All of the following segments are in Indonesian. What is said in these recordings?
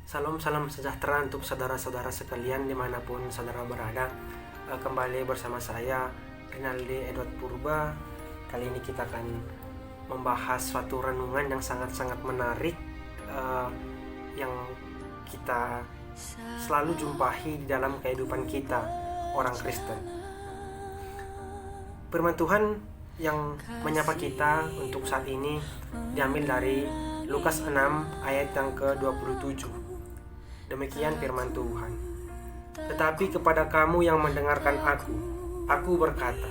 Salam sejahtera untuk saudara-saudara sekalian dimanapun saudara berada. Kembali bersama saya Rinaldi Edward Purba. Kali ini kita akan membahas suatu renungan yang sangat-sangat menarik, yang kita selalu jumpai di dalam kehidupan kita orang Kristen. Firman Tuhan yang menyapa kita untuk saat ini diambil dari Lukas 6 ayat yang ke-27. Demikian firman Tuhan. Tetapi kepada kamu yang mendengarkan aku berkata,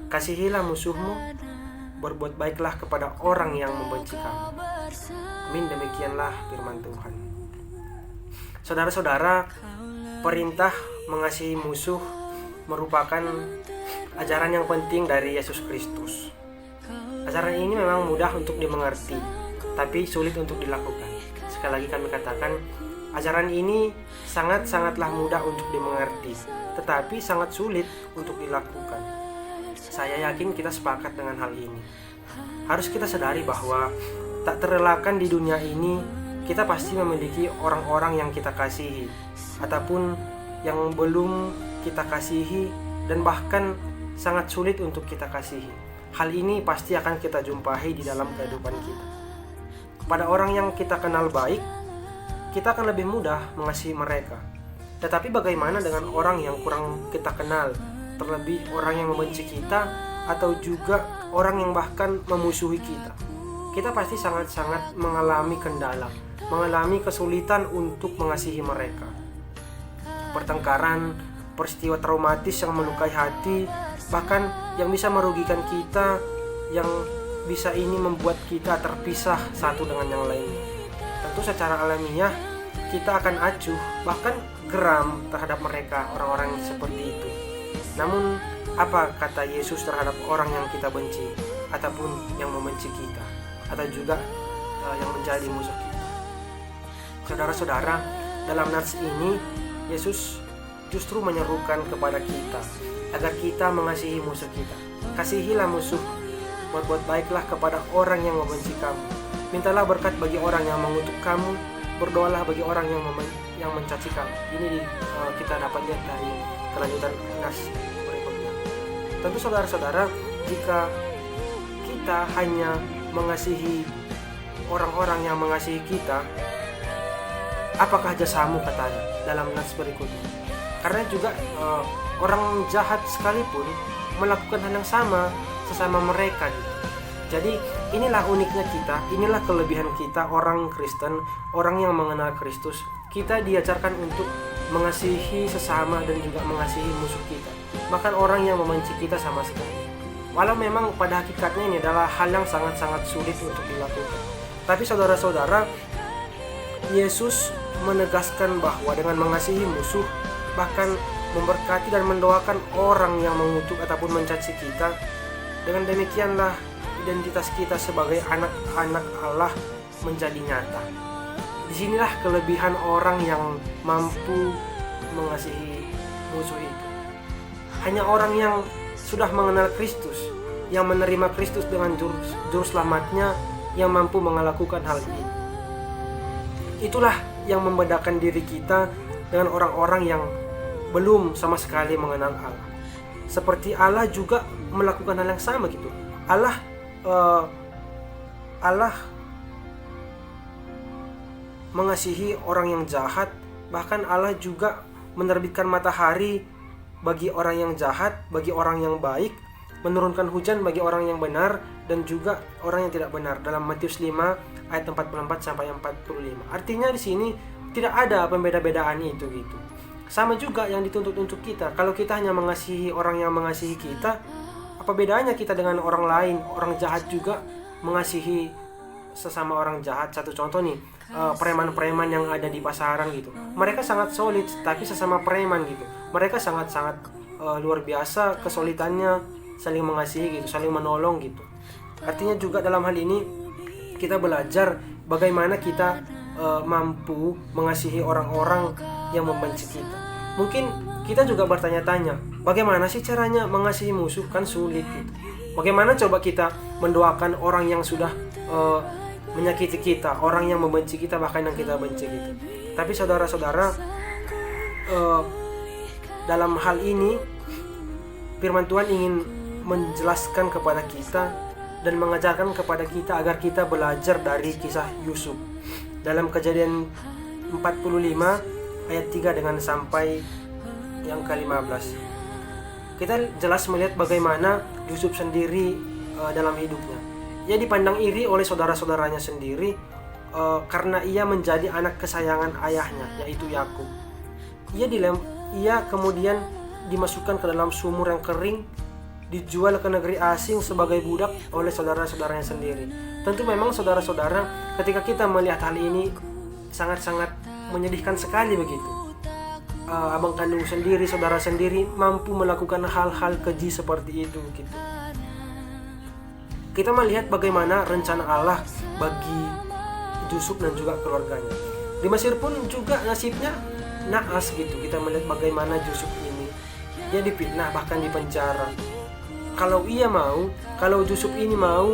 kasihilah musuhmu, berbuat baiklah kepada orang yang membenci kamu. Amin, demikianlah firman Tuhan. Saudara-saudara, perintah mengasihi musuh merupakan ajaran yang penting dari Yesus Kristus. Ajaran ini memang mudah untuk dimengerti, tapi sulit untuk dilakukan. Sekali lagi kami katakan, ajaran ini sangat-sangatlah mudah untuk dimengerti, tetapi sangat sulit untuk dilakukan. Saya yakin kita sepakat dengan hal ini. Harus kita sadari bahwa tak terelakkan di dunia ini kita pasti memiliki orang-orang yang kita kasihi, ataupun yang belum kita kasihi, dan bahkan sangat sulit untuk kita kasihi. Hal ini pasti akan kita jumpai di dalam kehidupan kita. Pada orang yang kita kenal baik, kita akan lebih mudah mengasihi mereka. Tetapi bagaimana dengan orang yang kurang kita kenal, terlebih orang yang membenci kita, atau juga orang yang bahkan memusuhi kita? Kita pasti sangat-sangat mengalami kendala, mengalami kesulitan untuk mengasihi mereka. Pertengkaran, peristiwa traumatis yang melukai hati, bahkan yang bisa merugikan kita, yang bisa ini membuat kita terpisah satu dengan yang lainnya. Tentu secara alamiah kita akan acuh, bahkan geram terhadap mereka, orang-orang seperti itu. Namun apa kata Yesus terhadap orang yang kita benci, ataupun yang membenci kita, atau juga yang menjadi musuh kita? Saudara-saudara, dalam nats ini Yesus justru menyerukan kepada kita agar kita mengasihi musuh kita. Kasihilah musuh, berbuat baiklah kepada orang yang membenci kamu. Mintalah berkat bagi orang yang mengutuk kamu, berdoalah bagi orang yang mencaci kamu. Ini kita dapat lihat dari kelanjutan nas berikutnya. Tentu saudara-saudara, jika kita hanya mengasihi orang-orang yang mengasihi kita, apakah jasamu, katanya dalam nas berikutnya? Karena juga orang jahat sekalipun melakukan hal yang sama sesama mereka gitu. Jadi inilah uniknya kita, inilah kelebihan kita orang Kristen, orang yang mengenal Kristus. Kita diajarkan untuk mengasihi sesama dan juga mengasihi musuh kita, bahkan orang yang membenci kita sama sekali. Walau memang pada hakikatnya ini adalah hal yang sangat-sangat sulit untuk dilakukan. Tapi saudara-saudara, Yesus menegaskan bahwa dengan mengasihi musuh, bahkan memberkati dan mendoakan orang yang mengutuk ataupun mencaci kita, dengan demikianlah identitas kita sebagai anak-anak Allah menjadi nyata. Disinilah kelebihan orang yang mampu mengasihi musuh itu. Hanya orang yang sudah mengenal Kristus, yang menerima Kristus dengan juru selamatnya, yang mampu melakukan hal ini. Itulah yang membedakan diri kita dengan orang-orang yang belum sama sekali mengenal Allah. Seperti Allah juga melakukan hal yang sama gitu. Allah mengasihi orang yang jahat, bahkan Allah juga menerbitkan matahari bagi orang yang jahat, bagi orang yang baik, menurunkan hujan bagi orang yang benar dan juga orang yang tidak benar, dalam Matius 5 ayat 44 sampai 45. Artinya di sini tidak ada pembeda-bedaan itu gitu. Sama juga yang dituntut untuk kita. Kalau kita hanya mengasihi orang yang mengasihi kita, apa bedanya kita dengan orang lain? Orang jahat juga mengasihi sesama orang jahat. Satu contoh nih, preman-preman yang ada di pasaran gitu. Mereka sangat solid, tapi sesama preman gitu. Mereka sangat-sangat luar biasa kesulitannya, saling mengasihi gitu, saling menolong gitu. Artinya juga dalam hal ini kita belajar bagaimana kita mampu mengasihi orang-orang yang membenci kita. Mungkin kita juga bertanya-tanya, bagaimana sih caranya mengasihi musuh? Kan sulit gitu. Bagaimana coba kita mendoakan orang yang sudah menyakiti kita, orang yang membenci kita, bahkan yang kita benci gitu. Tapi saudara-saudara, dalam hal ini firman Tuhan ingin menjelaskan kepada kita dan mengajarkan kepada kita agar kita belajar dari kisah Yusuf. Dalam Kejadian 45 ayat 3 dengan sampai yang ke-15, kita jelas melihat bagaimana Yusuf sendiri dalam hidupnya. Ia dipandang iri oleh saudara-saudaranya sendiri karena ia menjadi anak kesayangan ayahnya, yaitu Yakub. Ia kemudian dimasukkan ke dalam sumur yang kering, dijual ke negeri asing sebagai budak oleh saudara-saudaranya sendiri. Tentu memang saudara-saudara, ketika kita melihat hal ini sangat-sangat menyedihkan sekali begitu. Abang kandung sendiri, saudara sendiri mampu melakukan hal-hal keji seperti itu gitu. Kita melihat bagaimana rencana Allah bagi Yusuf dan juga keluarganya. Di Mesir pun juga nasibnya naas gitu. Kita melihat bagaimana Yusuf ini, dia difitnah bahkan dipenjara. Kalau Yusuf ini mau,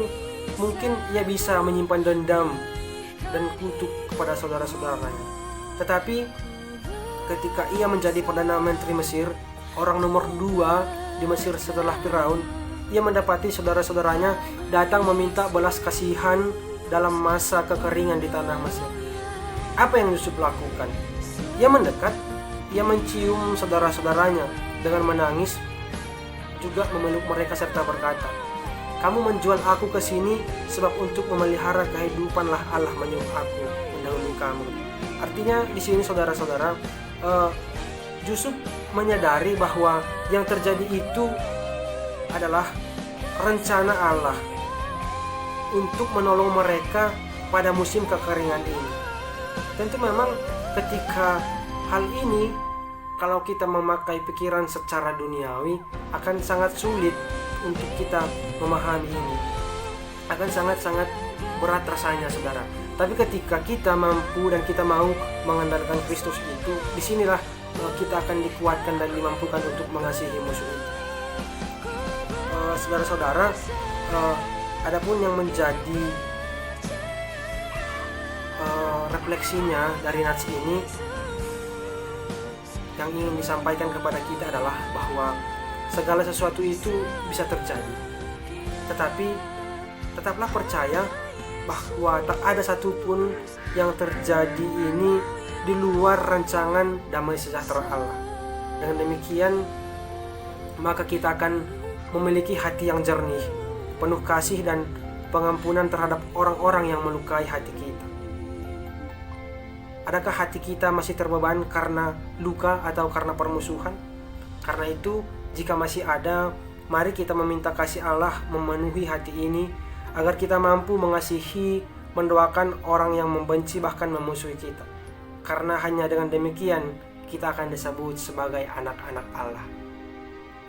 mungkin ia bisa menyimpan dendam dan kutuk kepada saudara-saudaranya. Tetapi ketika ia menjadi Perdana Menteri Mesir, orang nomor 2 di Mesir setelah Firaun, ia mendapati saudara-saudaranya datang meminta belas kasihan dalam masa kekeringan di tanah Mesir. Apa yang Yusuf lakukan? Ia mendekat, ia mencium saudara-saudaranya dengan menangis, juga memeluk mereka serta berkata, "Kamu menjual aku ke sini sebab untuk memelihara kehidupanlah Allah menyuruh aku mendahului kamu." Artinya di sini saudara-saudara, Yusuf menyadari bahwa yang terjadi itu adalah rencana Allah untuk menolong mereka pada musim kekeringan ini. Tentu memang ketika hal ini, kalau kita memakai pikiran secara duniawi, akan sangat sulit untuk kita memahami ini. Akan sangat-sangat berat rasanya, saudara. Tapi ketika kita mampu dan kita mau mengandalkan Kristus itu, disinilah kita akan dikuatkan dan dimampukan untuk mengasihi musuh itu. Saudara-saudara, adapun yang menjadi refleksinya dari nats ini, yang ingin disampaikan kepada kita adalah bahwa segala sesuatu itu bisa terjadi. Tetapi tetaplah percaya bahwa tak ada satupun yang terjadi ini di luar rancangan damai sejahtera Allah. Dengan demikian, maka kita akan memiliki hati yang jernih, penuh kasih dan pengampunan terhadap orang-orang yang melukai hati kita. Adakah hati kita masih terbeban karena luka atau karena permusuhan? Karena itu, jika masih ada, mari kita meminta kasih Allah memenuhi hati ini, agar kita mampu mengasihi, mendoakan orang yang membenci bahkan memusuhi kita. Karena hanya dengan demikian, kita akan disebut sebagai anak-anak Allah.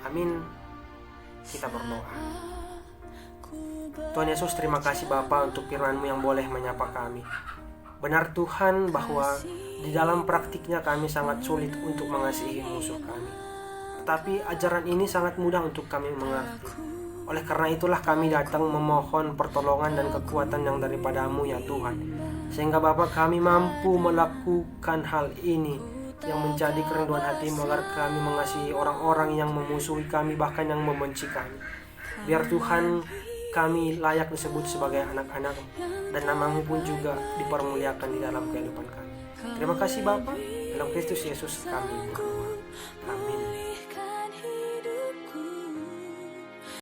Amin. Kita berdoa. Tuhan Yesus, terima kasih Bapa untuk firman-Mu yang boleh menyapa kami. Benar Tuhan bahwa di dalam praktiknya kami sangat sulit untuk mengasihi musuh kami. Tetapi ajaran ini sangat mudah untuk kami mengerti. Oleh karena itulah kami datang memohon pertolongan dan kekuatan yang daripada-Mu ya Tuhan. Sehingga Bapa kami mampu melakukan hal ini yang menjadi kerinduan hati-Mu, agar kami mengasihi orang-orang yang memusuhi kami bahkan yang membenci kami. Biar Tuhan kami layak disebut sebagai anak-anak-Mu dan nama-Mu pun juga dipermuliakan di dalam kehidupan kami. Terima kasih Bapa, dalam Kristus Yesus kami berdoa. Amin.